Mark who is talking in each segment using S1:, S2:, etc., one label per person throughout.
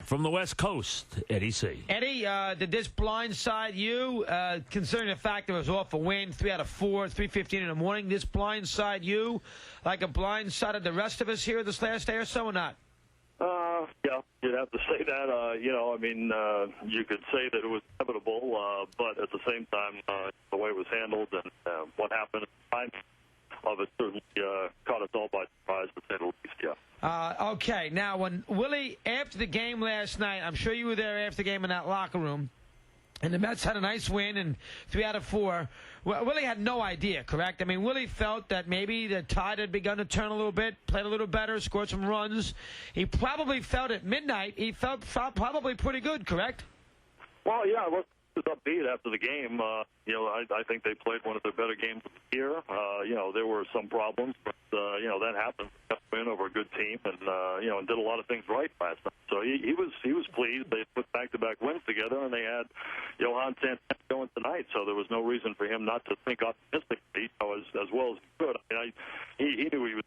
S1: from the West Coast, Eddie C.
S2: Eddie, did this blindside you, considering the fact it was off a win, 3 out of 4, 3:15 in the morning, this blindside you like a blindsided the rest of us here this last day or so or not?
S3: Yeah, you'd have to say that. You could say that it was inevitable, but at the same time, the way it was handled and what happened at the time of it certainly caught us all by surprise, to say the least, yeah.
S2: Okay, now when Willie, after the game last night, I'm sure you were there after the game in that locker room, and the Mets had a nice win and 3 out of 4. Willie had no idea, correct? I mean, Willie felt that maybe the tide had begun to turn a little bit, played a little better, scored some runs. He probably felt at midnight, he felt probably pretty good, correct?
S3: Well, yeah, it was upbeat after the game. I think they played one of their better games of the year. There were some problems, but, that happened. They win over a good team and did a lot of things right last night. So he was pleased. They put back-to-back wins together, and they had Johan Santana going tonight. So there was no reason for him not to think optimistically, as well as he could. I mean, he knew he was,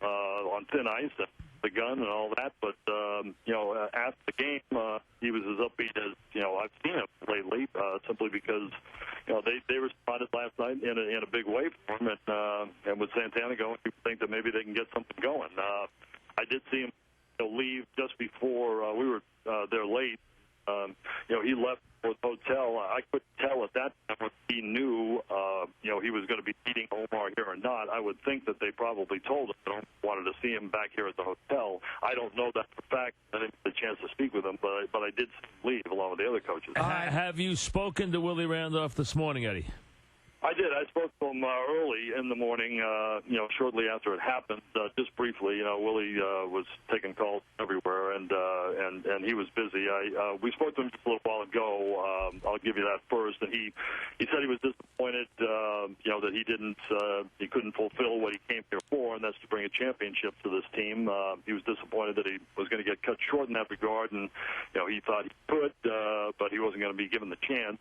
S3: on thin ice and the gun and all that. But after the game, he was as upbeat as I've seen him lately. Simply because they responded last night in a big way for him, and with Santana going, you think that maybe they can get something going. I did see him leave just before we were there late. He left for the hotel. I couldn't tell at that time if he knew, he was going to be meeting Omar here or not. I would think that they probably told him they wanted to see him back here at the hotel. I don't know that for fact. I didn't get a chance to speak with him, but I did leave along with the other coaches.
S1: Have you spoken to Willie Randolph this morning, Eddie?
S3: I did. I spoke to him early in the morning, shortly after it happened, just briefly. Willie was taking calls everywhere, and he was busy. We spoke to him just a little while ago. I'll give you that first. And he said he was disappointed, that he couldn't fulfill what he came here for, and that's to bring a championship to this team. He was disappointed that he was going to get cut short in that regard, and he thought he could, but he wasn't going to be given the chance.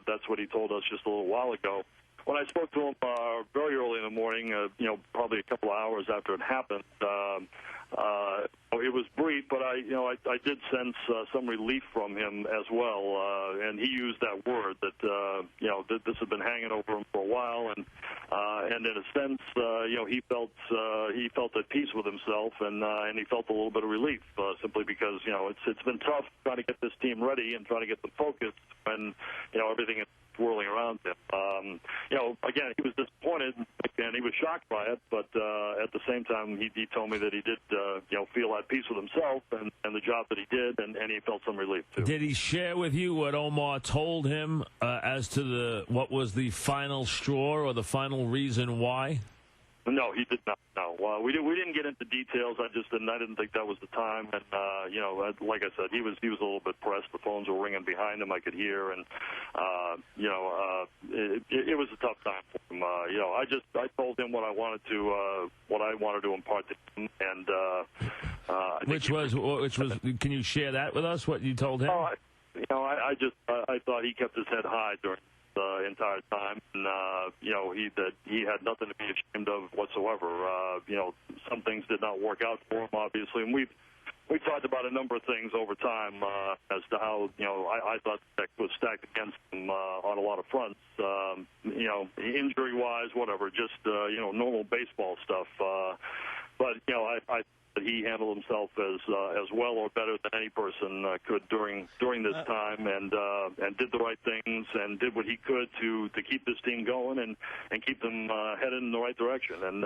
S3: That's what he told us just a little while ago. When I spoke to him very early in the morning, probably a couple of hours after it happened, it was brief, but I did sense some relief from him as well, and he used that word that this had been hanging over him for a while, and in a sense, he felt at peace with himself, and he felt a little bit of relief, simply because it's been tough trying to get this team ready and trying to get them focused when everything is swirling around him. Again, he was disappointed and he was shocked by it, but at the same time, he told me that he did, feel at peace with himself and the job that he did, and he felt some relief too.
S1: Did he share with you what Omar told him as to what was the final straw or the final reason why?
S3: No, he did not. No, we didn't get into details. I didn't think that was the time. And like I said, he was a little bit pressed. The phones were ringing behind him. I could hear, and it was a tough time for him. I told him what I wanted to impart to him, and
S1: which was. Can you share that with us? What you told him?
S3: I thought he kept his head high during the entire time, and he had nothing to be ashamed of whatsoever. Some things did not work out for him, obviously, and we've talked about a number of things over time as to how I thought the deck was stacked against him on a lot of fronts. Injury wise, whatever, just normal baseball stuff. But I he handled himself as well or better than any person could during this time, and did the right things and did what he could to keep this team going and keep them headed in the right direction. And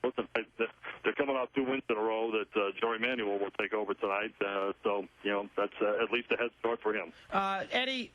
S3: listen, they're coming off 2 wins in a row that Joey Manuel will take over tonight. So that's at least a head start for him.
S2: Eddie,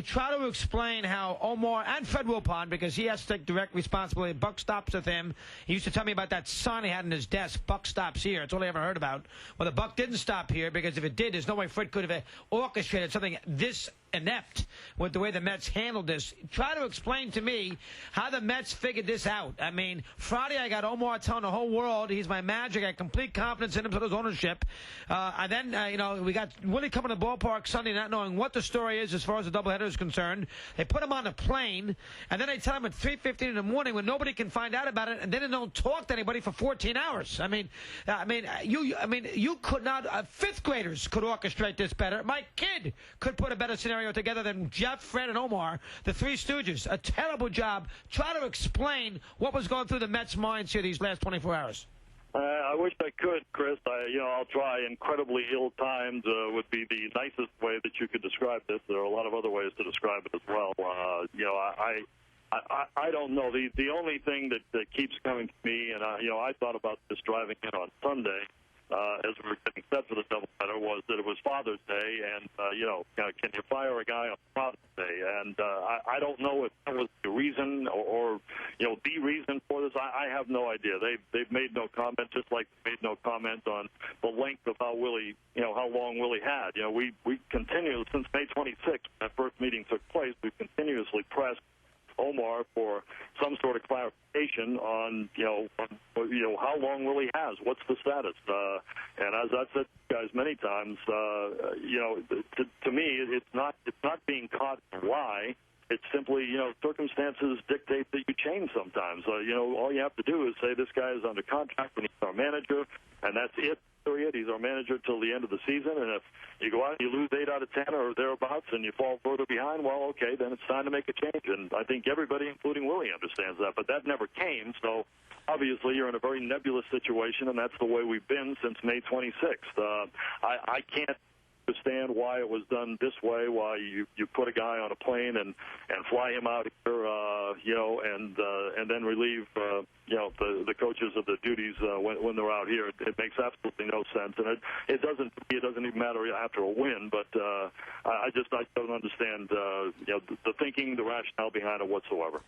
S2: try to explain how Omar and Fred Wilpon, because he has to take direct responsibility. Buck stops with him. He used to tell me about that sign he had on his desk, Buck stops here. That's all I ever heard about. Well, the Buck didn't stop here, because if it did, there's no way Fred could have orchestrated something this inept with the way the Mets handled this. Try to explain to me how the Mets figured this out. I mean, Friday I got Omar telling the whole world he's my manager. I got complete confidence in him, so his ownership. And then, we got Willie coming to the ballpark Sunday not knowing what the story is as far as the doubleheader is concerned. They put him on a plane, and then they tell him at 3:15 in the morning when nobody can find out about it, and then they don't talk to anybody for 14 hours. You could not. Fifth graders could orchestrate this better. My kid could put a better scenario together than Jeff, Fred, and Omar, the Three Stooges. A terrible job. Try to explain what was going through the Mets' minds here these last 24 hours.
S3: I wish I could, Chris. I'll try. Incredibly ill-timed would be the nicest way that you could describe this. There are a lot of other ways to describe it as well. I don't know. The only thing that keeps coming to me, and I thought about this driving in on Sunday as we were getting set for the doubleheader, was that it was Father's Day, and can you fire a guy on Father's Day? And I don't know if that was the reason or the reason for this. I have no idea. They've made no comment, just like they made no comment on the length of how long Willie had. We continue since May 26th, that first meeting took place. We've continuously pressed Omar for some sort of clarification on how long Willie has, what's the status, and as I've said to you guys many times, to me it's not being caught in why. It's simply, circumstances dictate that you change sometimes. All you have to do is say this guy is under contract and he's our manager, and that's it. Period. He's our manager till the end of the season, and if you go out and you lose 8 out of 10 or thereabouts and you fall further behind, well, okay, then it's time to make a change. And I think everybody, including Willie, understands that. But that never came, so obviously you're in a very nebulous situation, and that's the way we've been since May 26th. I can't understand why it was done this way, why you put a guy on a plane and fly him out here, and then relieve the coaches of the duties when they're out here. It makes absolutely no sense, and it doesn't even matter after a win. But I don't understand the thinking, the rationale behind it whatsoever.